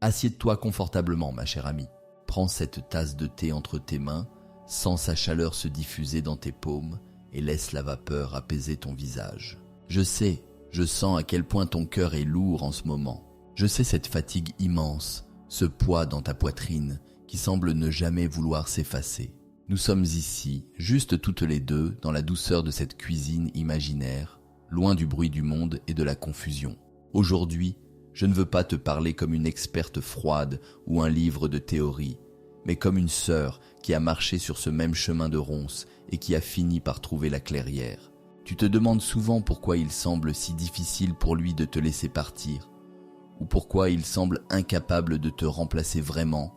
Assieds-toi confortablement, ma chère amie. Prends cette tasse de thé entre tes mains, sens sa chaleur se diffuser dans tes paumes et laisse la vapeur apaiser ton visage. Je sens à quel point ton cœur est lourd en ce moment. Je sais cette fatigue immense, ce poids dans ta poitrine qui semble ne jamais vouloir s'effacer. Nous sommes ici, juste toutes les deux, dans la douceur de cette cuisine imaginaire, loin du bruit du monde et de la confusion. Aujourd'hui, je ne veux pas te parler comme une experte froide ou un livre de théorie, mais comme une sœur qui a marché sur ce même chemin de ronces et qui a fini par trouver la clairière. Tu te demandes souvent pourquoi il semble si difficile pour lui de te laisser partir, ou pourquoi il semble incapable de te remplacer vraiment,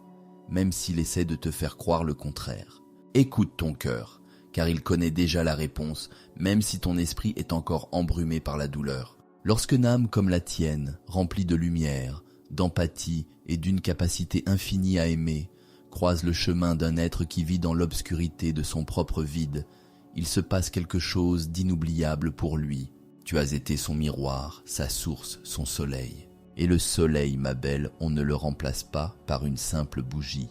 même s'il essaie de te faire croire le contraire. Écoute ton cœur, car il connaît déjà la réponse, même si ton esprit est encore embrumé par la douleur. Lorsqu'une âme comme la tienne, remplie de lumière, d'empathie et d'une capacité infinie à aimer, croise le chemin d'un être qui vit dans l'obscurité de son propre vide, il se passe quelque chose d'inoubliable pour lui. Tu as été son miroir, sa source, son soleil. Et le soleil, ma belle, on ne le remplace pas par une simple bougie,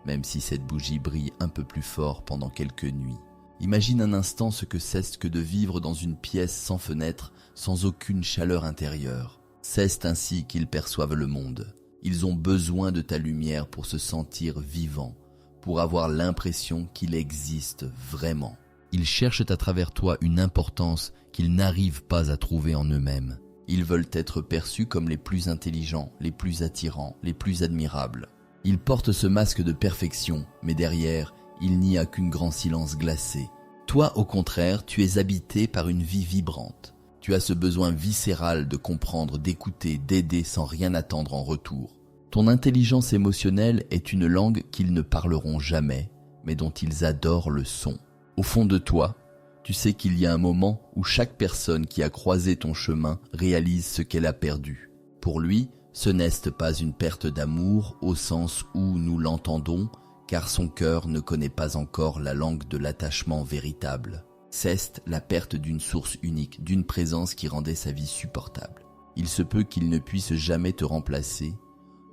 même si cette bougie brille un peu plus fort pendant quelques nuits. Imagine un instant ce que c'est que de vivre dans une pièce sans fenêtre, sans aucune chaleur intérieure. C'est ainsi qu'ils perçoivent le monde. Ils ont besoin de ta lumière pour se sentir vivants, pour avoir l'impression qu'il existe vraiment. Ils cherchent à travers toi une importance qu'ils n'arrivent pas à trouver en eux-mêmes. Ils veulent être perçus comme les plus intelligents, les plus attirants, les plus admirables. Ils portent ce masque de perfection, mais derrière, il n'y a qu'un grand silence glacé. Toi, au contraire, tu es habité par une vie vibrante. Tu as ce besoin viscéral de comprendre, d'écouter, d'aider sans rien attendre en retour. Ton intelligence émotionnelle est une langue qu'ils ne parleront jamais, mais dont ils adorent le son. Au fond de toi, tu sais qu'il y a un moment où chaque personne qui a croisé ton chemin réalise ce qu'elle a perdu. Pour lui, ce n'est pas une perte d'amour au sens où nous l'entendons, car son cœur ne connaît pas encore la langue de l'attachement véritable. C'est la perte d'une source unique, d'une présence qui rendait sa vie supportable. Il se peut qu'il ne puisse jamais te remplacer,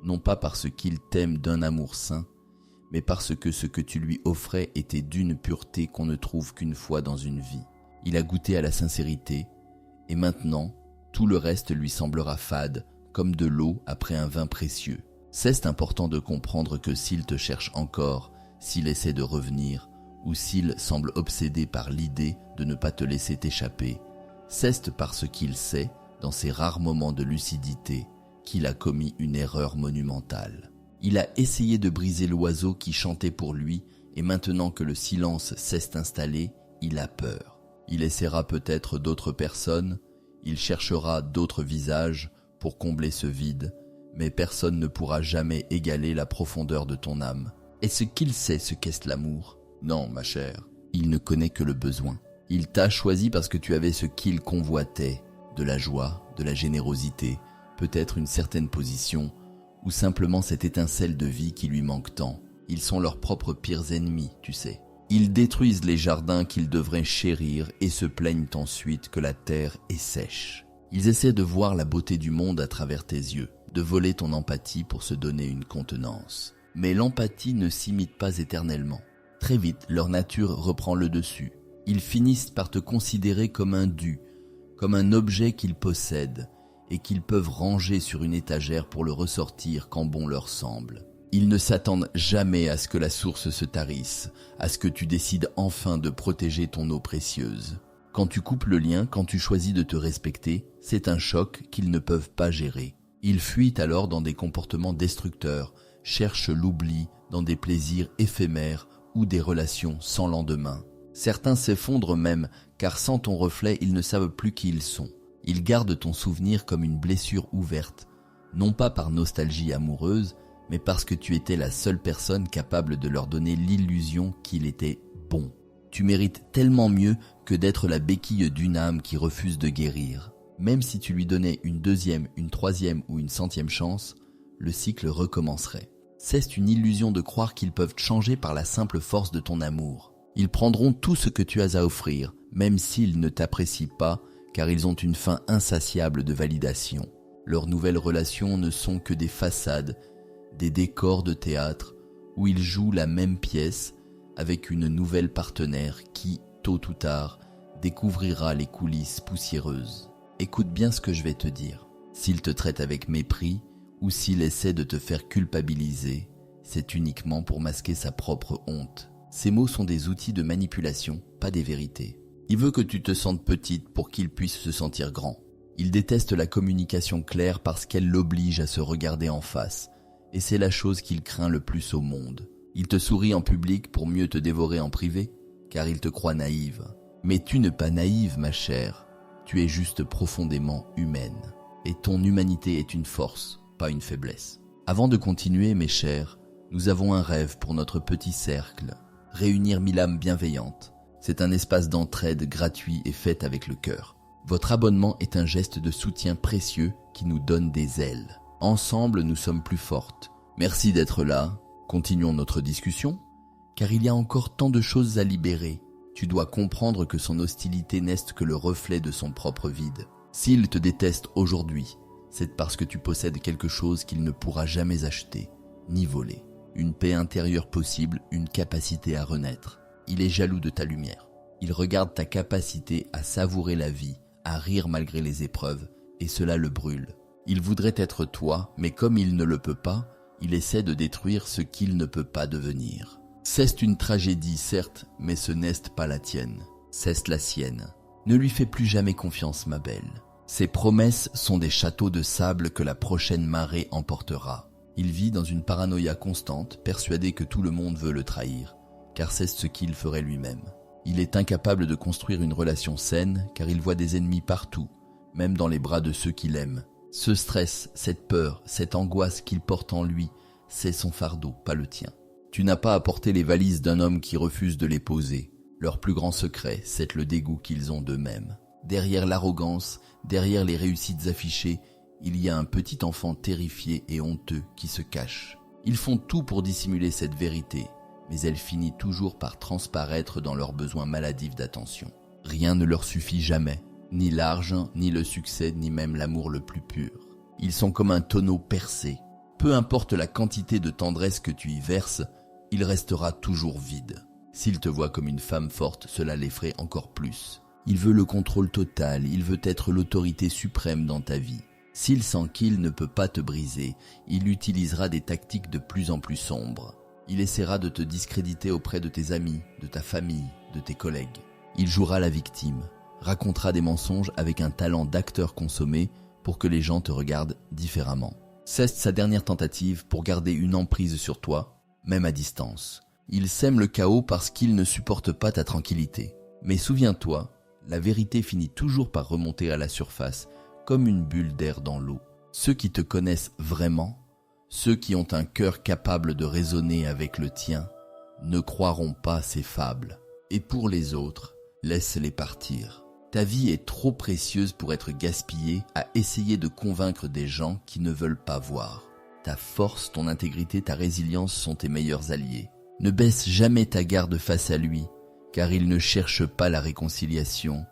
non pas parce qu'il t'aime d'un amour sain, mais parce que ce que tu lui offrais était d'une pureté qu'on ne trouve qu'une fois dans une vie. Il a goûté à la sincérité, et maintenant, tout le reste lui semblera fade, comme de l'eau après un vin précieux. C'est important de comprendre que s'il te cherche encore, s'il essaie de revenir, ou s'il semble obsédé par l'idée de ne pas te laisser t'échapper, c'est parce qu'il sait, dans ses rares moments de lucidité, qu'il a commis une erreur monumentale. Il a essayé de briser l'oiseau qui chantait pour lui, et maintenant que le silence s'est installé, il a peur. Il essaiera peut-être d'autres personnes, il cherchera d'autres visages pour combler ce vide, mais personne ne pourra jamais égaler la profondeur de ton âme. Est-ce qu'il sait ce qu'est l'amour? Non, ma chère, il ne connaît que le besoin. Il t'a choisi parce que tu avais ce qu'il convoitait, de la joie, de la générosité, peut-être une certaine position, ou simplement cette étincelle de vie qui lui manque tant. Ils sont leurs propres pires ennemis, tu sais. Ils détruisent les jardins qu'ils devraient chérir et se plaignent ensuite que la terre est sèche. Ils essaient de voir la beauté du monde à travers tes yeux, de voler ton empathie pour se donner une contenance. Mais l'empathie ne s'imite pas éternellement. Très vite, leur nature reprend le dessus. Ils finissent par te considérer comme un dû, comme un objet qu'ils possèdent et qu'ils peuvent ranger sur une étagère pour le ressortir quand bon leur semble. Ils ne s'attendent jamais à ce que la source se tarisse, à ce que tu décides enfin de protéger ton eau précieuse. Quand tu coupes le lien, quand tu choisis de te respecter, c'est un choc qu'ils ne peuvent pas gérer. Ils fuient alors dans des comportements destructeurs, cherchent l'oubli dans des plaisirs éphémères ou des relations sans lendemain. Certains s'effondrent même, car sans ton reflet, ils ne savent plus qui ils sont. Ils gardent ton souvenir comme une blessure ouverte, non pas par nostalgie amoureuse, mais parce que tu étais la seule personne capable de leur donner l'illusion qu'il était bon. Tu mérites tellement mieux que d'être la béquille d'une âme qui refuse de guérir. Même si tu lui donnais une deuxième, une troisième ou une centième chance, le cycle recommencerait. C'est une illusion de croire qu'ils peuvent changer par la simple force de ton amour. Ils prendront tout ce que tu as à offrir, même s'ils ne t'apprécient pas, car ils ont une faim insatiable de validation. Leurs nouvelles relations ne sont que des façades, des décors de théâtre où il joue la même pièce avec une nouvelle partenaire qui, tôt ou tard, découvrira les coulisses poussiéreuses. Écoute bien ce que je vais te dire. S'il te traite avec mépris ou s'il essaie de te faire culpabiliser, c'est uniquement pour masquer sa propre honte. Ces mots sont des outils de manipulation, pas des vérités. Il veut que tu te sentes petite pour qu'il puisse se sentir grand. Il déteste la communication claire parce qu'elle l'oblige à se regarder en face, et c'est la chose qu'il craint le plus au monde. Il te sourit en public pour mieux te dévorer en privé, car il te croit naïve. Mais tu n'es pas naïve, ma chère. Tu es juste profondément humaine. Et ton humanité est une force, pas une faiblesse. Avant de continuer, mes chers, nous avons un rêve pour notre petit cercle. Réunir 1000 âmes bienveillantes. C'est un espace d'entraide gratuit et fait avec le cœur. Votre abonnement est un geste de soutien précieux qui nous donne des ailes. Ensemble, nous sommes plus fortes. Merci d'être là. Continuons notre discussion, car il y a encore tant de choses à libérer. Tu dois comprendre que son hostilité n'est que le reflet de son propre vide. S'il te déteste aujourd'hui, c'est parce que tu possèdes quelque chose qu'il ne pourra jamais acheter, ni voler. Une paix intérieure possible, une capacité à renaître. Il est jaloux de ta lumière. Il regarde ta capacité à savourer la vie, à rire malgré les épreuves, et cela le brûle. Il voudrait être toi, mais comme il ne le peut pas, il essaie de détruire ce qu'il ne peut pas devenir. C'est une tragédie, certes, mais ce n'est pas la tienne. C'est la sienne. Ne lui fais plus jamais confiance, ma belle. Ses promesses sont des châteaux de sable que la prochaine marée emportera. Il vit dans une paranoïa constante, persuadé que tout le monde veut le trahir, car c'est ce qu'il ferait lui-même. Il est incapable de construire une relation saine, car il voit des ennemis partout, même dans les bras de ceux qu'il aime. Ce stress, cette peur, cette angoisse qu'il porte en lui, c'est son fardeau, pas le tien. Tu n'as pas à porter les valises d'un homme qui refuse de les poser. Leur plus grand secret, c'est le dégoût qu'ils ont d'eux-mêmes. Derrière l'arrogance, derrière les réussites affichées, il y a un petit enfant terrifié et honteux qui se cache. Ils font tout pour dissimuler cette vérité, mais elle finit toujours par transparaître dans leurs besoins maladifs d'attention. Rien ne leur suffit jamais, ni l'argent, ni le succès, ni même l'amour le plus pur. Ils sont comme un tonneau percé. Peu importe la quantité de tendresse que tu y verses, il restera toujours vide. S'il te voit comme une femme forte, cela l'effraie encore plus. Il veut le contrôle total, il veut être l'autorité suprême dans ta vie. S'il sent qu'il ne peut pas te briser, il utilisera des tactiques de plus en plus sombres. Il essaiera de te discréditer auprès de tes amis, de ta famille, de tes collègues. Il jouera la victime, racontera des mensonges avec un talent d'acteur consommé pour que les gens te regardent différemment. C'est sa dernière tentative pour garder une emprise sur toi, même à distance. Il sème le chaos parce qu'il ne supporte pas ta tranquillité. Mais souviens-toi, la vérité finit toujours par remonter à la surface, comme une bulle d'air dans l'eau. Ceux qui te connaissent vraiment, ceux qui ont un cœur capable de raisonner avec le tien, ne croiront pas ces fables. Et pour les autres, laisse-les partir. Ta vie est trop précieuse pour être gaspillée à essayer de convaincre des gens qui ne veulent pas voir. Ta force, ton intégrité, ta résilience sont tes meilleurs alliés. Ne baisse jamais ta garde face à lui, car il ne cherche pas la réconciliation,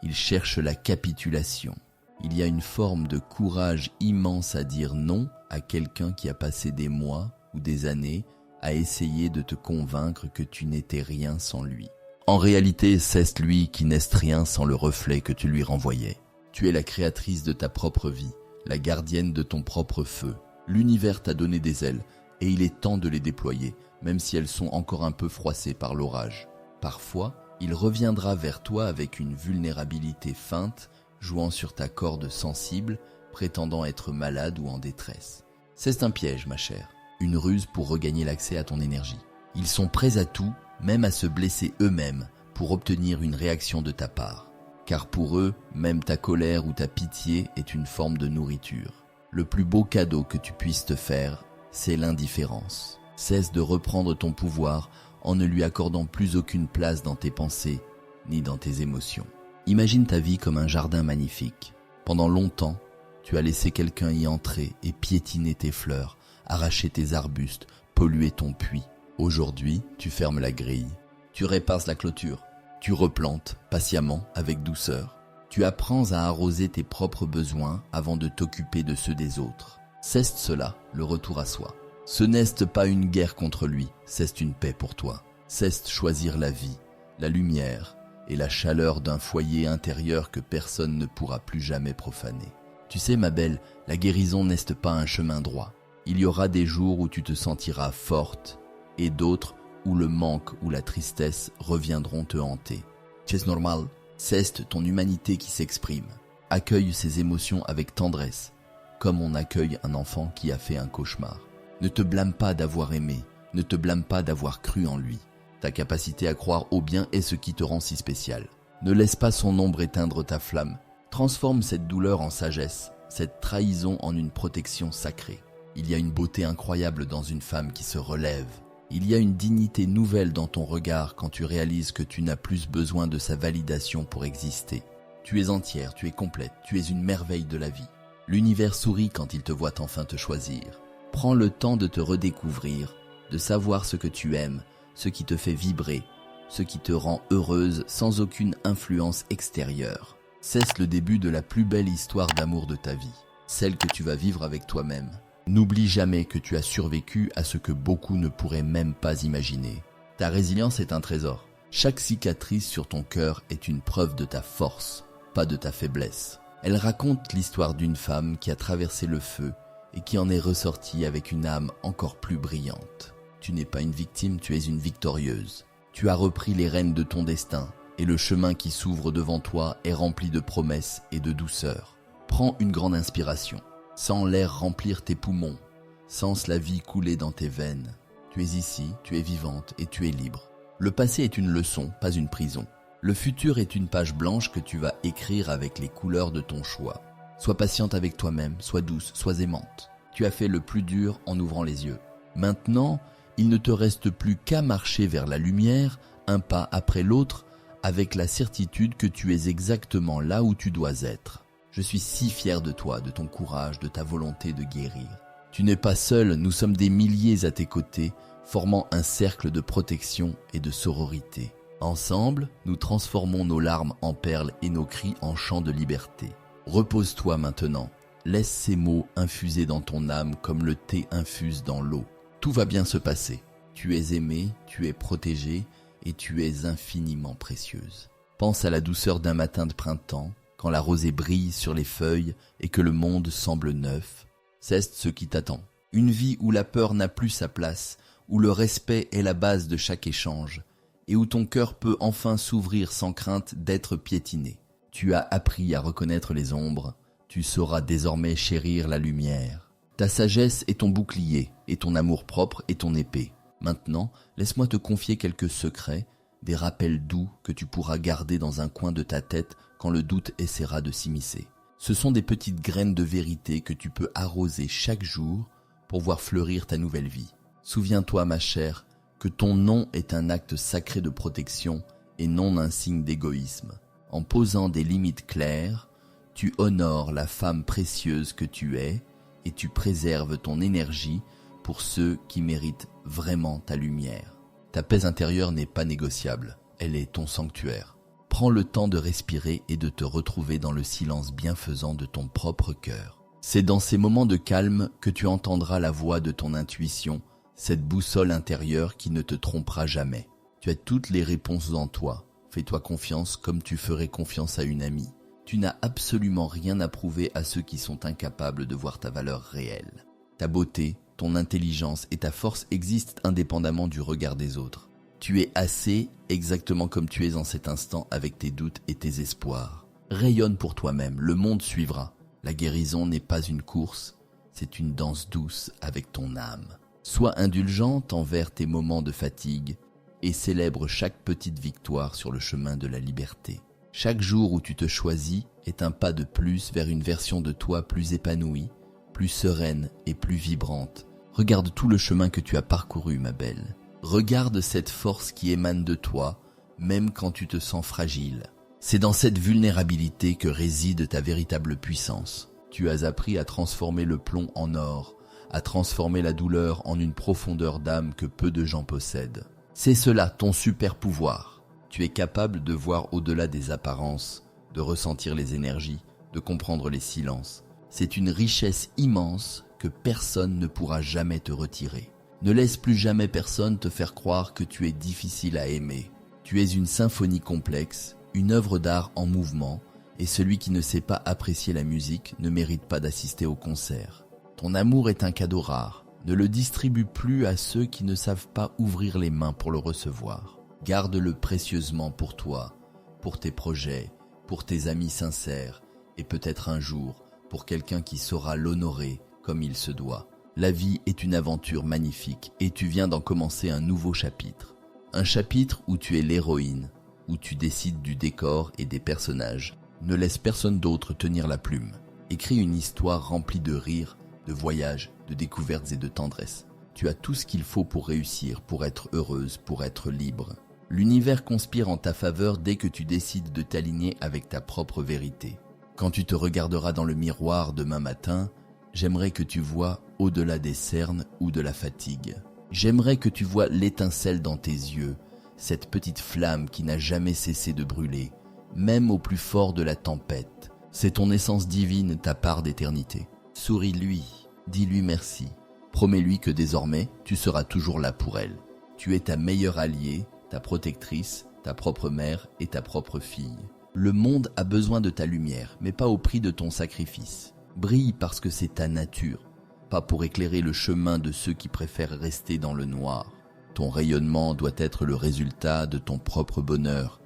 il cherche la capitulation. Il y a une forme de courage immense à dire non à quelqu'un qui a passé des mois ou des années à essayer de te convaincre que tu n'étais rien sans lui. En réalité, c'est lui qui n'est rien sans le reflet que tu lui renvoyais. Tu es la créatrice de ta propre vie, la gardienne de ton propre feu. L'univers t'a donné des ailes et il est temps de les déployer, même si elles sont encore un peu froissées par l'orage. Parfois, il reviendra vers toi avec une vulnérabilité feinte, jouant sur ta corde sensible, prétendant être malade ou en détresse. C'est un piège, ma chère, une ruse pour regagner l'accès à ton énergie. Ils sont prêts à tout, même à se blesser eux-mêmes, pour obtenir une réaction de ta part. Car pour eux, même ta colère ou ta pitié est une forme de nourriture. Le plus beau cadeau que tu puisses te faire, c'est l'indifférence. Cesse de reprendre ton pouvoir en ne lui accordant plus aucune place dans tes pensées, ni dans tes émotions. Imagine ta vie comme un jardin magnifique. Pendant longtemps, tu as laissé quelqu'un y entrer et piétiner tes fleurs, arracher tes arbustes, polluer ton puits. Aujourd'hui, tu fermes la grille, tu répares la clôture, tu replantes patiemment avec douceur. Tu apprends à arroser tes propres besoins avant de t'occuper de ceux des autres. Cesse cela, le retour à soi. Ce n'est pas une guerre contre lui, c'est une paix pour toi. C'est choisir la vie, la lumière et la chaleur d'un foyer intérieur que personne ne pourra plus jamais profaner. Tu sais ma belle, la guérison n'est pas un chemin droit. Il y aura des jours où tu te sentiras forte et d'autres où le manque ou la tristesse reviendront te hanter. C'est normal, c'est ton humanité qui s'exprime. Accueille ces émotions avec tendresse, comme on accueille un enfant qui a fait un cauchemar. Ne te blâme pas d'avoir aimé, ne te blâme pas d'avoir cru en lui. Ta capacité à croire au bien est ce qui te rend si spécial. Ne laisse pas son ombre éteindre ta flamme. Transforme cette douleur en sagesse, cette trahison en une protection sacrée. Il y a une beauté incroyable dans une femme qui se relève. Il y a une dignité nouvelle dans ton regard quand tu réalises que tu n'as plus besoin de sa validation pour exister. Tu es entière, tu es complète, tu es une merveille de la vie. L'univers sourit quand il te voit enfin te choisir. Prends le temps de te redécouvrir, de savoir ce que tu aimes, ce qui te fait vibrer, ce qui te rend heureuse sans aucune influence extérieure. C'est le début de la plus belle histoire d'amour de ta vie, celle que tu vas vivre avec toi-même. N'oublie jamais que tu as survécu à ce que beaucoup ne pourraient même pas imaginer. Ta résilience est un trésor. Chaque cicatrice sur ton cœur est une preuve de ta force, pas de ta faiblesse. Elle raconte l'histoire d'une femme qui a traversé le feu et qui en est ressortie avec une âme encore plus brillante. Tu n'es pas une victime, tu es une victorieuse. Tu as repris les rênes de ton destin et le chemin qui s'ouvre devant toi est rempli de promesses et de douceur. Prends une grande inspiration. Sens l'air remplir tes poumons, sens la vie couler dans tes veines. Tu es ici, tu es vivante et tu es libre. Le passé est une leçon, pas une prison. Le futur est une page blanche que tu vas écrire avec les couleurs de ton choix. Sois patiente avec toi-même, sois douce, sois aimante. Tu as fait le plus dur en ouvrant les yeux. Maintenant, il ne te reste plus qu'à marcher vers la lumière, un pas après l'autre, avec la certitude que tu es exactement là où tu dois être. Je suis si fier de toi, de ton courage, de ta volonté de guérir. Tu n'es pas seul, nous sommes des milliers à tes côtés, formant un cercle de protection et de sororité. Ensemble, nous transformons nos larmes en perles et nos cris en chants de liberté. Repose-toi maintenant. Laisse ces mots infuser dans ton âme comme le thé infuse dans l'eau. Tout va bien se passer. Tu es aimée, tu es protégée et tu es infiniment précieuse. Pense à la douceur d'un matin de printemps, quand la rosée brille sur les feuilles et que le monde semble neuf. C'est ce qui t'attend. Une vie où la peur n'a plus sa place, où le respect est la base de chaque échange, et où ton cœur peut enfin s'ouvrir sans crainte d'être piétiné. Tu as appris à reconnaître les ombres, tu sauras désormais chérir la lumière. Ta sagesse est ton bouclier, et ton amour-propre est ton épée. Maintenant, laisse-moi te confier quelques secrets, des rappels doux que tu pourras garder dans un coin de ta tête quand le doute essaiera de s'immiscer. Ce sont des petites graines de vérité que tu peux arroser chaque jour pour voir fleurir ta nouvelle vie. Souviens-toi, ma chère, que ton nom est un acte sacré de protection et non un signe d'égoïsme. En posant des limites claires, tu honores la femme précieuse que tu es et tu préserves ton énergie pour ceux qui méritent vraiment ta lumière. Ta paix intérieure n'est pas négociable, elle est ton sanctuaire. Prends le temps de respirer et de te retrouver dans le silence bienfaisant de ton propre cœur. C'est dans ces moments de calme que tu entendras la voix de ton intuition, cette boussole intérieure qui ne te trompera jamais. Tu as toutes les réponses en toi. Fais-toi confiance comme tu ferais confiance à une amie. Tu n'as absolument rien à prouver à ceux qui sont incapables de voir ta valeur réelle. Ta beauté, ton intelligence et ta force existent indépendamment du regard des autres. Tu es assez exactement comme tu es en cet instant avec tes doutes et tes espoirs. Rayonne pour toi-même, le monde suivra. La guérison n'est pas une course, c'est une danse douce avec ton âme. Sois indulgente envers tes moments de fatigue et célèbre chaque petite victoire sur le chemin de la liberté. Chaque jour où tu te choisis est un pas de plus vers une version de toi plus épanouie, plus sereine et plus vibrante. Regarde tout le chemin que tu as parcouru, ma belle. Regarde cette force qui émane de toi, même quand tu te sens fragile. C'est dans cette vulnérabilité que réside ta véritable puissance. Tu as appris à transformer le plomb en or, à transformer la douleur en une profondeur d'âme que peu de gens possèdent. C'est cela ton super pouvoir. Tu es capable de voir au-delà des apparences, de ressentir les énergies, de comprendre les silences. C'est une richesse immense que personne ne pourra jamais te retirer. Ne laisse plus jamais personne te faire croire que tu es difficile à aimer. Tu es une symphonie complexe, une œuvre d'art en mouvement, et celui qui ne sait pas apprécier la musique ne mérite pas d'assister au concert. Ton amour est un cadeau rare. Ne le distribue plus à ceux qui ne savent pas ouvrir les mains pour le recevoir. Garde-le précieusement pour toi, pour tes projets, pour tes amis sincères, et peut-être un jour pour quelqu'un qui saura l'honorer comme il se doit. La vie est une aventure magnifique et tu viens d'en commencer un nouveau chapitre. Un chapitre où tu es l'héroïne, où tu décides du décor et des personnages. Ne laisse personne d'autre tenir la plume. Écris une histoire remplie de rires, de voyages, de découvertes et de tendresse. Tu as tout ce qu'il faut pour réussir, pour être heureuse, pour être libre. L'univers conspire en ta faveur dès que tu décides de t'aligner avec ta propre vérité. Quand tu te regarderas dans le miroir demain matin, j'aimerais que tu vois au-delà des cernes ou de la fatigue. J'aimerais que tu vois l'étincelle dans tes yeux, cette petite flamme qui n'a jamais cessé de brûler, même au plus fort de la tempête. C'est ton essence divine, ta part d'éternité. Souris-lui, dis-lui merci. Promets-lui que désormais, tu seras toujours là pour elle. Tu es ta meilleure alliée, ta protectrice, ta propre mère et ta propre fille. Le monde a besoin de ta lumière, mais pas au prix de ton sacrifice. Brille parce que c'est ta nature, pas pour éclairer le chemin de ceux qui préfèrent rester dans le noir. Ton rayonnement doit être le résultat de ton propre bonheur,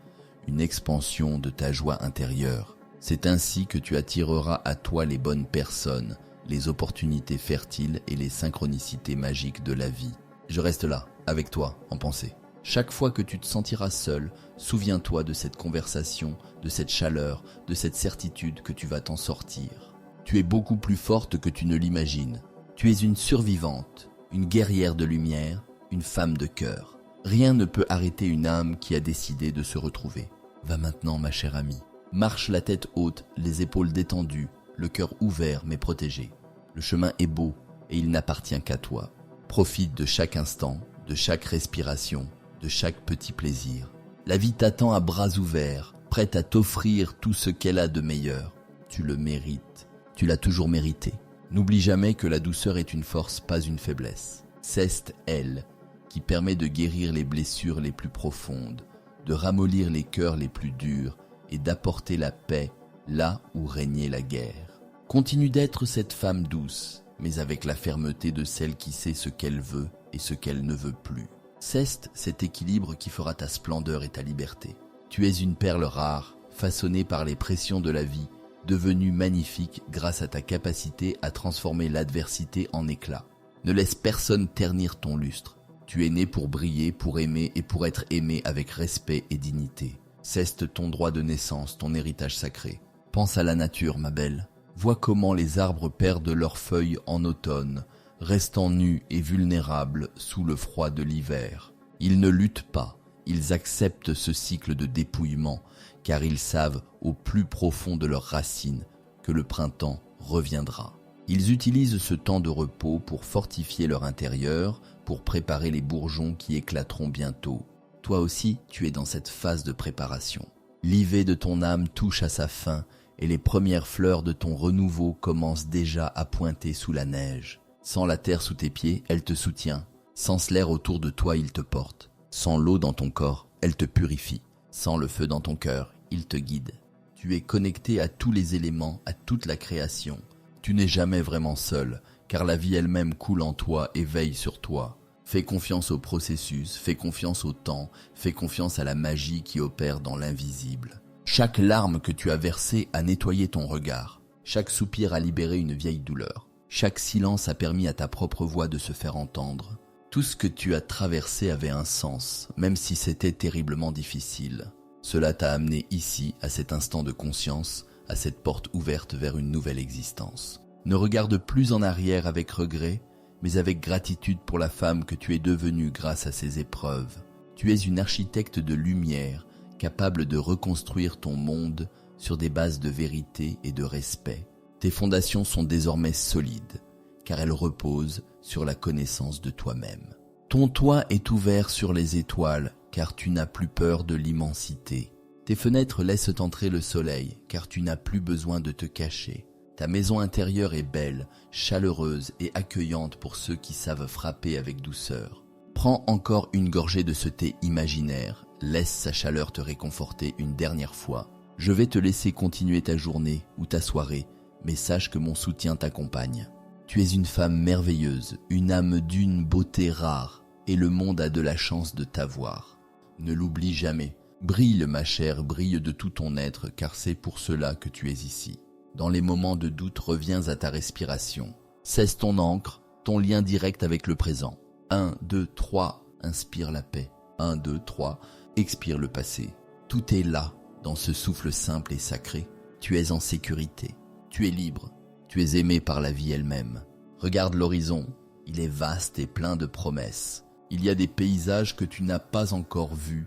une expansion de ta joie intérieure. C'est ainsi que tu attireras à toi les bonnes personnes, les opportunités fertiles et les synchronicités magiques de la vie. Je reste là, avec toi, en pensée. Chaque fois que tu te sentiras seul, souviens-toi de cette conversation, de cette chaleur, de cette certitude que tu vas t'en sortir. Tu es beaucoup plus forte que tu ne l'imagines. Tu es une survivante, une guerrière de lumière, une femme de cœur. Rien ne peut arrêter une âme qui a décidé de se retrouver. Va maintenant, ma chère amie. Marche la tête haute, les épaules détendues, le cœur ouvert mais protégé. Le chemin est beau et il n'appartient qu'à toi. Profite de chaque instant, de chaque respiration, de chaque petit plaisir. La vie t'attend à bras ouverts, prête à t'offrir tout ce qu'elle a de meilleur. Tu le mérites. Tu l'as toujours mérité. N'oublie jamais que la douceur est une force, pas une faiblesse. C'est elle qui permet de guérir les blessures les plus profondes, de ramollir les cœurs les plus durs et d'apporter la paix là où régnait la guerre. Continue d'être cette femme douce, mais avec la fermeté de celle qui sait ce qu'elle veut et ce qu'elle ne veut plus. Ceste cet équilibre qui fera ta splendeur et ta liberté. Tu es une perle rare, façonnée par les pressions de la vie, devenue magnifique grâce à ta capacité à transformer l'adversité en éclat. Ne laisse personne ternir ton lustre. Tu es né pour briller, pour aimer et pour être aimé avec respect et dignité. Ceste ton droit de naissance, ton héritage sacré. Pense à la nature, ma belle. Vois comment les arbres perdent leurs feuilles en automne, restant nus et vulnérables sous le froid de l'hiver. Ils ne luttent pas, ils acceptent ce cycle de dépouillement, car ils savent au plus profond de leurs racines que le printemps reviendra. Ils utilisent ce temps de repos pour fortifier leur intérieur, pour préparer les bourgeons qui éclateront bientôt. Toi aussi, tu es dans cette phase de préparation. L'ivée de ton âme touche à sa fin et les premières fleurs de ton renouveau commencent déjà à pointer sous la neige. Sans la terre sous tes pieds, elle te soutient. Sans l'air autour de toi, il te porte. Sans l'eau dans ton corps, elle te purifie. Sans le feu dans ton cœur, il te guide. Tu es connecté à tous les éléments, à toute la création. Tu n'es jamais vraiment seul, car la vie elle-même coule en toi et veille sur toi. Fais confiance au processus, fais confiance au temps, fais confiance à la magie qui opère dans l'invisible. Chaque larme que tu as versée a nettoyé ton regard. Chaque soupir a libéré une vieille douleur. Chaque silence a permis à ta propre voix de se faire entendre. Tout ce que tu as traversé avait un sens, même si c'était terriblement difficile. Cela t'a amené ici, à cet instant de conscience, à cette porte ouverte vers une nouvelle existence. Ne regarde plus en arrière avec regret, mais avec gratitude pour la femme que tu es devenue grâce à ces épreuves. Tu es une architecte de lumière, capable de reconstruire ton monde sur des bases de vérité et de respect. Tes fondations sont désormais solides, car elles reposent sur la connaissance de toi-même. Ton toit est ouvert sur les étoiles, car tu n'as plus peur de l'immensité. Tes fenêtres laissent entrer le soleil, car tu n'as plus besoin de te cacher. Ta maison intérieure est belle, chaleureuse et accueillante pour ceux qui savent frapper avec douceur. Prends encore une gorgée de ce thé imaginaire, laisse sa chaleur te réconforter une dernière fois. Je vais te laisser continuer ta journée ou ta soirée, mais sache que mon soutien t'accompagne. Tu es une femme merveilleuse, une âme d'une beauté rare, et le monde a de la chance de t'avoir. Ne l'oublie jamais. Brille, ma chère, brille de tout ton être, car c'est pour cela que tu es ici. Dans les moments de doute, reviens à ta respiration. Cesse ton encre, ton lien direct avec le présent. 1, 2, 3, inspire la paix. 1, 2, 3, expire le passé. Tout est là, dans ce souffle simple et sacré. Tu es en sécurité, tu es libre, tu es aimé par la vie elle-même. Regarde l'horizon, il est vaste et plein de promesses. Il y a des paysages que tu n'as pas encore vus,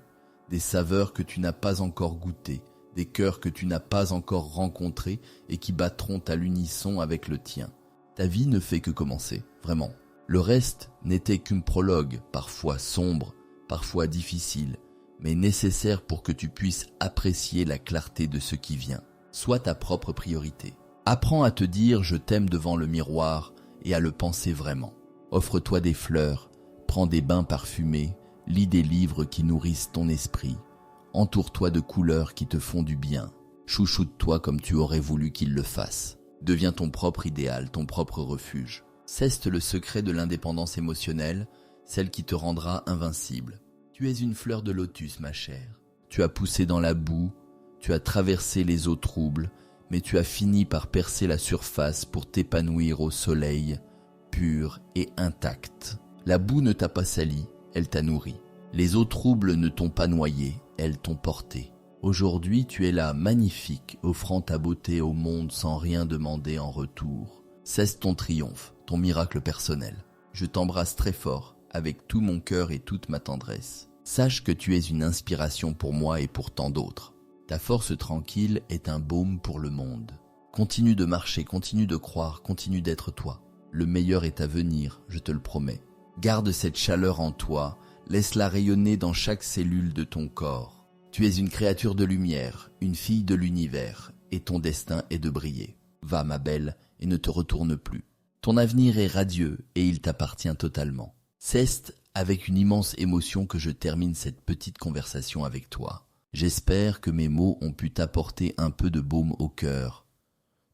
des saveurs que tu n'as pas encore goûtées, des cœurs que tu n'as pas encore rencontrés et qui battront à l'unisson avec le tien. Ta vie ne fait que commencer, vraiment. Le reste n'était qu'un prologue, parfois sombre, parfois difficile, mais nécessaire pour que tu puisses apprécier la clarté de ce qui vient. Sois ta propre priorité. Apprends à te dire « je t'aime » devant le miroir et à le penser vraiment. Offre-toi des fleurs, prends des bains parfumés, lis des livres qui nourrissent ton esprit. Entoure-toi de couleurs qui te font du bien. Chouchoute-toi comme tu aurais voulu qu'il le fasse. Deviens ton propre idéal, ton propre refuge. Ceste le secret de l'indépendance émotionnelle, celle qui te rendra invincible. Tu es une fleur de lotus, ma chère. Tu as poussé dans la boue, tu as traversé les eaux troubles, mais tu as fini par percer la surface pour t'épanouir au soleil, pur et intact. La boue ne t'a pas sali, elle t'a nourri. Les eaux troubles ne t'ont pas noyé, elles t'ont porté. Aujourd'hui, tu es là, magnifique, offrant ta beauté au monde sans rien demander en retour. Cesse ton triomphe, ton miracle personnel. Je t'embrasse très fort, avec tout mon cœur et toute ma tendresse. Sache que tu es une inspiration pour moi et pour tant d'autres. Ta force tranquille est un baume pour le monde. Continue de marcher, continue de croire, continue d'être toi. Le meilleur est à venir, je te le promets. Garde cette chaleur en toi, laisse-la rayonner dans chaque cellule de ton corps. Tu es une créature de lumière, une fille de l'univers, et ton destin est de briller. Va, ma belle, et ne te retourne plus. Ton avenir est radieux, et il t'appartient totalement. C'est avec une immense émotion que je termine cette petite conversation avec toi. J'espère que mes mots ont pu t'apporter un peu de baume au cœur,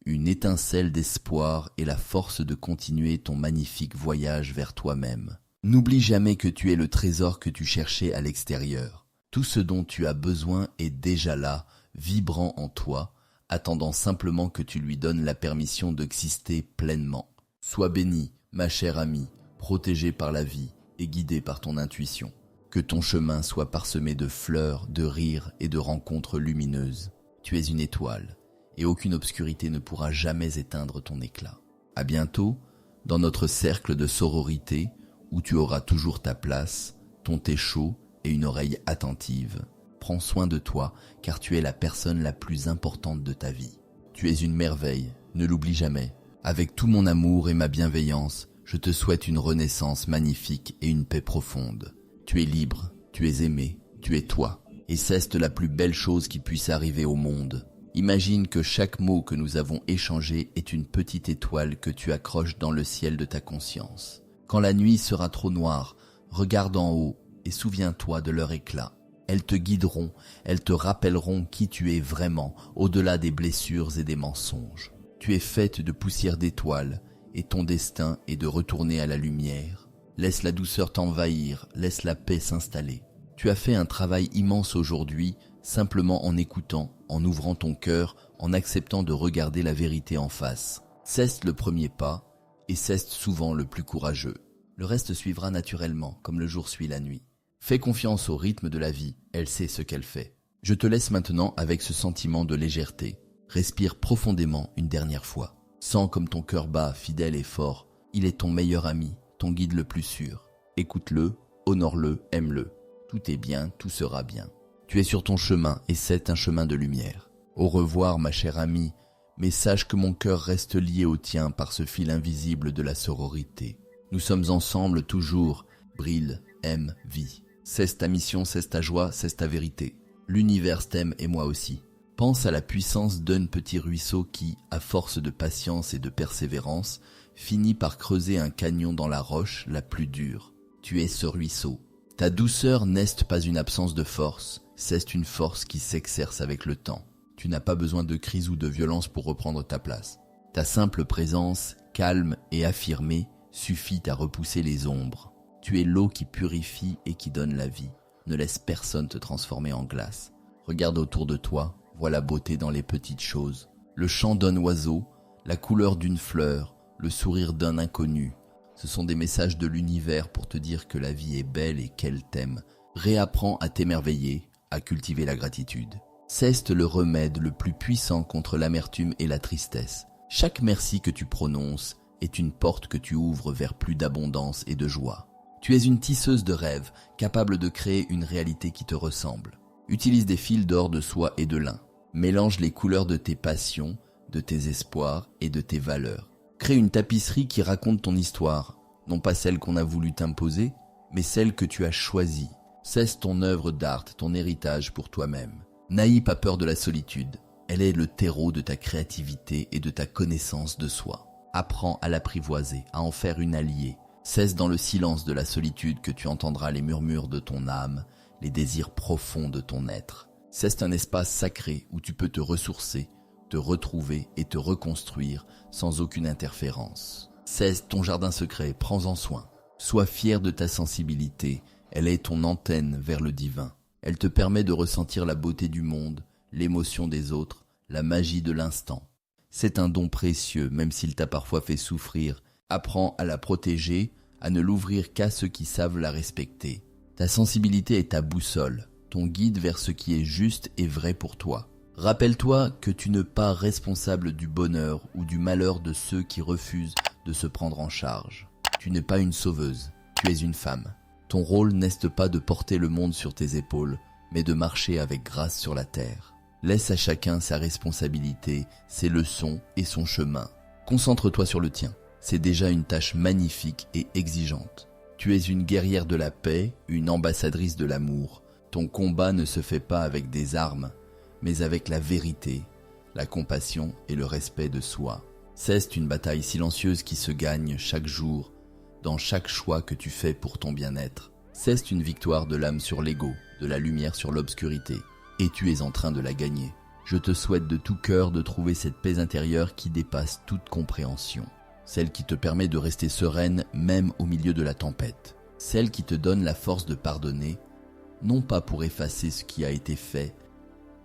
une étincelle d'espoir et la force de continuer ton magnifique voyage vers toi-même. N'oublie jamais que tu es le trésor que tu cherchais à l'extérieur. Tout ce dont tu as besoin est déjà là, vibrant en toi, attendant simplement que tu lui donnes la permission d'exister pleinement. Sois bénie, ma chère amie, protégée par la vie et guidée par ton intuition. Que ton chemin soit parsemé de fleurs, de rires et de rencontres lumineuses. Tu es une étoile, et aucune obscurité ne pourra jamais éteindre ton éclat. À bientôt, dans notre cercle de sororité, où tu auras toujours ta place, ton thé chaud et une oreille attentive. Prends soin de toi, car tu es la personne la plus importante de ta vie. Tu es une merveille, ne l'oublie jamais. Avec tout mon amour et ma bienveillance, je te souhaite une renaissance magnifique et une paix profonde. Tu es libre, tu es aimé, tu es toi, et c'est la plus belle chose qui puisse arriver au monde. Imagine que chaque mot que nous avons échangé est une petite étoile que tu accroches dans le ciel de ta conscience. Quand la nuit sera trop noire, regarde en haut et souviens-toi de leur éclat. Elles te guideront, elles te rappelleront qui tu es vraiment, au-delà des blessures et des mensonges. Tu es faite de poussière d'étoiles, et ton destin est de retourner à la lumière. Laisse la douceur t'envahir, laisse la paix s'installer. Tu as fait un travail immense aujourd'hui, simplement en écoutant, en ouvrant ton cœur, en acceptant de regarder la vérité en face. Cesse le premier pas, et cesse souvent le plus courageux. Le reste suivra naturellement, comme le jour suit la nuit. Fais confiance au rythme de la vie, elle sait ce qu'elle fait. Je te laisse maintenant avec ce sentiment de légèreté. Respire profondément une dernière fois. Sens comme ton cœur bat, fidèle et fort. Il est ton meilleur ami, ton guide le plus sûr. Écoute-le, honore-le, aime-le. Tout est bien, tout sera bien. Tu es sur ton chemin et c'est un chemin de lumière. Au revoir ma chère amie, mais sache que mon cœur reste lié au tien par ce fil invisible de la sororité. Nous sommes ensemble toujours, brille, aime, vie. Cesse ta mission, cesse ta joie, cesse ta vérité. L'univers t'aime et moi aussi. Pense à la puissance d'un petit ruisseau qui, à force de patience et de persévérance, finit par creuser un canyon dans la roche la plus dure. Tu es ce ruisseau. Ta douceur n'est pas une absence de force, c'est une force qui s'exerce avec le temps. Tu n'as pas besoin de crise ou de violence pour reprendre ta place. Ta simple présence, calme et affirmée, suffit à repousser les ombres. Tu es l'eau qui purifie et qui donne la vie. Ne laisse personne te transformer en glace. Regarde autour de toi, vois la beauté dans les petites choses. Le chant d'un oiseau, la couleur d'une fleur, le sourire d'un inconnu. Ce sont des messages de l'univers pour te dire que la vie est belle et qu'elle t'aime. Réapprends à t'émerveiller, à cultiver la gratitude. C'est le remède le plus puissant contre l'amertume et la tristesse. Chaque merci que tu prononces est une porte que tu ouvres vers plus d'abondance et de joie. Tu es une tisseuse de rêves, capable de créer une réalité qui te ressemble. Utilise des fils d'or, de soie et de lin. Mélange les couleurs de tes passions, de tes espoirs et de tes valeurs. Crée une tapisserie qui raconte ton histoire, non pas celle qu'on a voulu t'imposer, mais celle que tu as choisie. Cesse ton œuvre d'art, ton héritage pour toi-même. N'aie pas peur de la solitude. Elle est le terreau de ta créativité et de ta connaissance de soi. Apprends à l'apprivoiser, à en faire une alliée. Cesse dans le silence de la solitude que tu entendras les murmures de ton âme, les désirs profonds de ton être. C'est un espace sacré où tu peux te ressourcer, te retrouver et te reconstruire sans aucune interférence. C'est ton jardin secret, prends-en soin. Sois fier de ta sensibilité, elle est ton antenne vers le divin. Elle te permet de ressentir la beauté du monde, l'émotion des autres, la magie de l'instant. C'est un don précieux, même s'il t'a parfois fait souffrir. Apprends à la protéger, à ne l'ouvrir qu'à ceux qui savent la respecter. Ta sensibilité est ta boussole, ton guide vers ce qui est juste et vrai pour toi. Rappelle-toi que tu n'es pas responsable du bonheur ou du malheur de ceux qui refusent de se prendre en charge. Tu n'es pas une sauveuse, tu es une femme. Ton rôle n'est pas de porter le monde sur tes épaules, mais de marcher avec grâce sur la terre. Laisse à chacun sa responsabilité, ses leçons et son chemin. Concentre-toi sur le tien. C'est déjà une tâche magnifique et exigeante. Tu es une guerrière de la paix, une ambassadrice de l'amour. Ton combat ne se fait pas avec des armes, mais avec la vérité, la compassion et le respect de soi. C'est une bataille silencieuse qui se gagne chaque jour, dans chaque choix que tu fais pour ton bien-être. C'est une victoire de l'âme sur l'ego, de la lumière sur l'obscurité, et tu es en train de la gagner. Je te souhaite de tout cœur de trouver cette paix intérieure qui dépasse toute compréhension. Celle qui te permet de rester sereine même au milieu de la tempête. Celle qui te donne la force de pardonner, non pas pour effacer ce qui a été fait,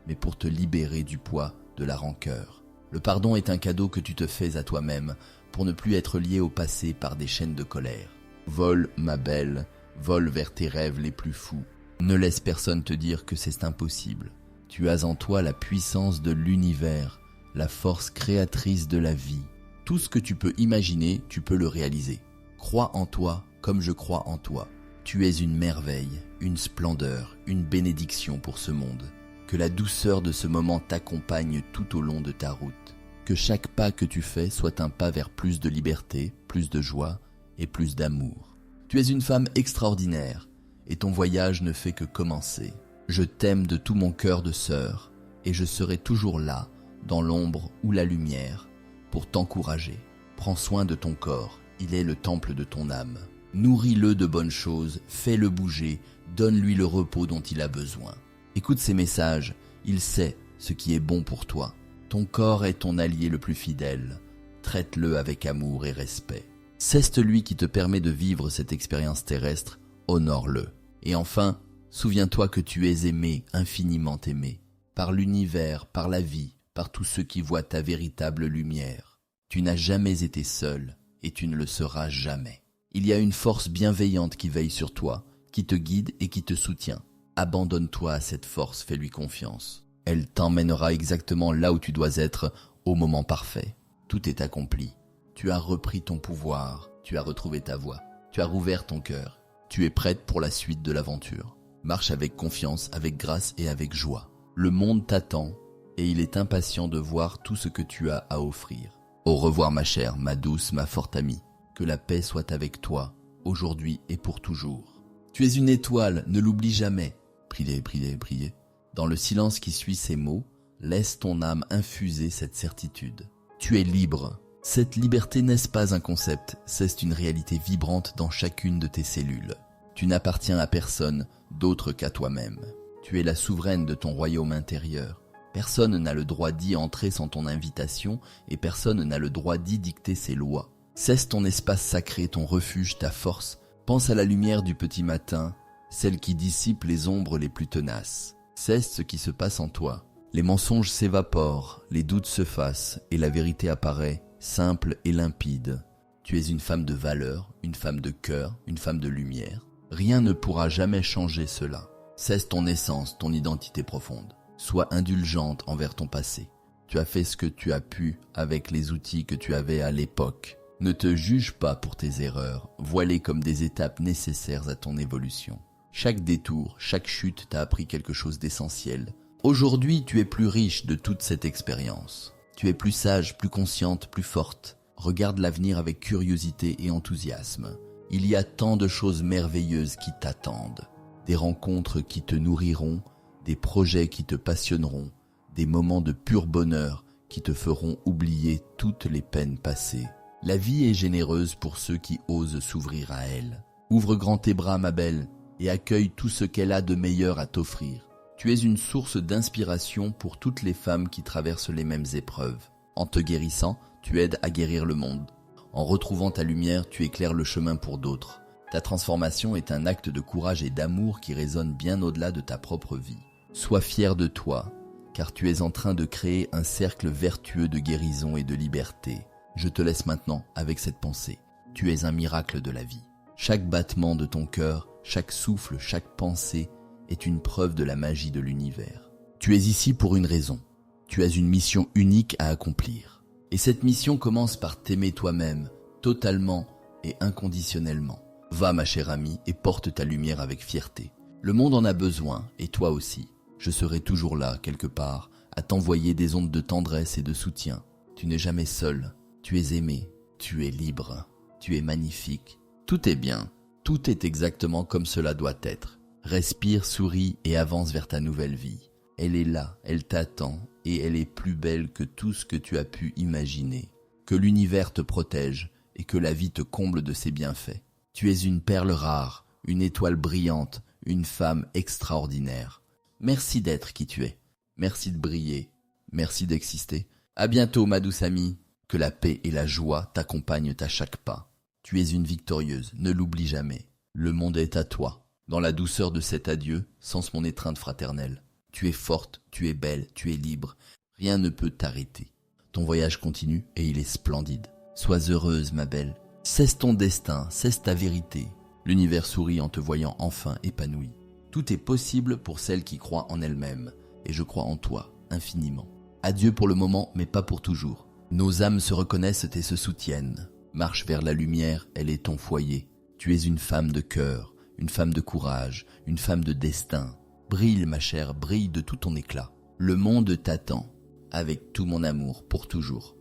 mais pour te libérer du poids de la rancœur. Le pardon est un cadeau que tu te fais à toi-même pour ne plus être lié au passé par des chaînes de colère. Vole, ma belle, vole vers tes rêves les plus fous. Ne laisse personne te dire que c'est impossible. Tu as en toi la puissance de l'univers, la force créatrice de la vie. Tout ce que tu peux imaginer, tu peux le réaliser. Crois en toi comme je crois en toi. Tu es une merveille, une splendeur, une bénédiction pour ce monde. Que la douceur de ce moment t'accompagne tout au long de ta route. Que chaque pas que tu fais soit un pas vers plus de liberté, plus de joie et plus d'amour. Tu es une femme extraordinaire et ton voyage ne fait que commencer. Je t'aime de tout mon cœur de sœur et je serai toujours là, dans l'ombre ou la lumière, pour t'encourager. Prends soin de ton corps, il est le temple de ton âme. Nourris-le de bonnes choses, fais-le bouger, donne-lui le repos dont il a besoin. Écoute ces messages, il sait ce qui est bon pour toi. Ton corps est ton allié le plus fidèle. Traite-le avec amour et respect. C'est lui qui te permet de vivre cette expérience terrestre, honore-le. Et enfin, souviens-toi que tu es aimé, infiniment aimé, par l'univers, par la vie, par tous ceux qui voient ta véritable lumière. Tu n'as jamais été seul et tu ne le seras jamais. Il y a une force bienveillante qui veille sur toi, qui te guide et qui te soutient. Abandonne-toi à cette force, fais-lui confiance. Elle t'emmènera exactement là où tu dois être au moment parfait. Tout est accompli. Tu as repris ton pouvoir, tu as retrouvé ta voix, tu as rouvert ton cœur. Tu es prête pour la suite de l'aventure. Marche avec confiance, avec grâce et avec joie. Le monde t'attend et il est impatient de voir tout ce que tu as à offrir. Au revoir ma chère, ma douce, ma forte amie. Que la paix soit avec toi, aujourd'hui et pour toujours. Tu es une étoile, ne l'oublie jamais. Priez, priez, priez. Dans le silence qui suit ces mots, Laisse ton âme infuser cette certitude. Tu es libre. Cette liberté n'est pas un concept, c'est une réalité vibrante dans chacune de tes cellules. Tu n'appartiens à personne d'autre qu'à toi-même. Tu es la souveraine de ton royaume intérieur. Personne n'a le droit d'y entrer sans ton invitation et personne n'a le droit d'y dicter ses lois. Cesse ton espace sacré, ton refuge, ta force. Pense à la lumière du petit matin, celle qui dissipe les ombres les plus tenaces. Cesse ce qui se passe en toi. Les mensonges s'évaporent, les doutes se fassent et la vérité apparaît, simple et limpide. Tu es une femme de valeur, une femme de cœur, une femme de lumière. Rien ne pourra jamais changer cela. Cesse ton essence, ton identité profonde. Sois indulgente envers ton passé. Tu as fait ce que tu as pu avec les outils que tu avais à l'époque. Ne te juge pas pour tes erreurs, vois-les comme des étapes nécessaires à ton évolution. Chaque détour, chaque chute t'a appris quelque chose d'essentiel. Aujourd'hui, tu es plus riche de toute cette expérience. Tu es plus sage, plus consciente, plus forte. Regarde l'avenir avec curiosité et enthousiasme. Il y a tant de choses merveilleuses qui t'attendent. Des rencontres qui te nourriront, des projets qui te passionneront, des moments de pur bonheur qui te feront oublier toutes les peines passées. La vie est généreuse pour ceux qui osent s'ouvrir à elle. Ouvre grand tes bras, ma belle, et accueille tout ce qu'elle a de meilleur à t'offrir. Tu es une source d'inspiration pour toutes les femmes qui traversent les mêmes épreuves. En te guérissant, tu aides à guérir le monde. En retrouvant ta lumière, tu éclaires le chemin pour d'autres. Ta transformation est un acte de courage et d'amour qui résonne bien au-delà de ta propre vie. Sois fier de toi, car tu es en train de créer un cercle vertueux de guérison et de liberté. Je te laisse maintenant avec cette pensée. Tu es un miracle de la vie. Chaque battement de ton cœur, chaque souffle, chaque pensée est une preuve de la magie de l'univers. Tu es ici pour une raison. Tu as une mission unique à accomplir. Et cette mission commence par t'aimer toi-même, totalement et inconditionnellement. Va, ma chère amie, et porte ta lumière avec fierté. Le monde en a besoin, et toi aussi. Je serai toujours là, quelque part, à t'envoyer des ondes de tendresse et de soutien. Tu n'es jamais seul. Tu es aimé. Tu es libre. Tu es magnifique. Tout est bien. Tout est exactement comme cela doit être. Respire, souris et avance vers ta nouvelle vie. Elle est là, elle t'attend et elle est plus belle que tout ce que tu as pu imaginer. Que l'univers te protège et que la vie te comble de ses bienfaits. Tu es une perle rare, une étoile brillante, une femme extraordinaire. Merci d'être qui tu es. Merci de briller. Merci d'exister. À bientôt, ma douce amie. Que la paix et la joie t'accompagnent à chaque pas. Tu es une victorieuse, ne l'oublie jamais. Le monde est à toi. Dans la douceur de cet adieu, sens mon étreinte fraternelle. Tu es forte, tu es belle, tu es libre. Rien ne peut t'arrêter. Ton voyage continue et il est splendide. Sois heureuse, ma belle. Cesse ton destin, cesse ta vérité. L'univers sourit en te voyant enfin épanouie. Tout est possible pour celles qui croient en elles-mêmes. Et je crois en toi, infiniment. Adieu pour le moment, mais pas pour toujours. Nos âmes se reconnaissent et se soutiennent. Marche vers la lumière, elle est ton foyer. Tu es une femme de cœur, une femme de courage, une femme de destin. Brille, ma chère, brille de tout ton éclat. Le monde t'attend, avec tout mon amour pour toujours.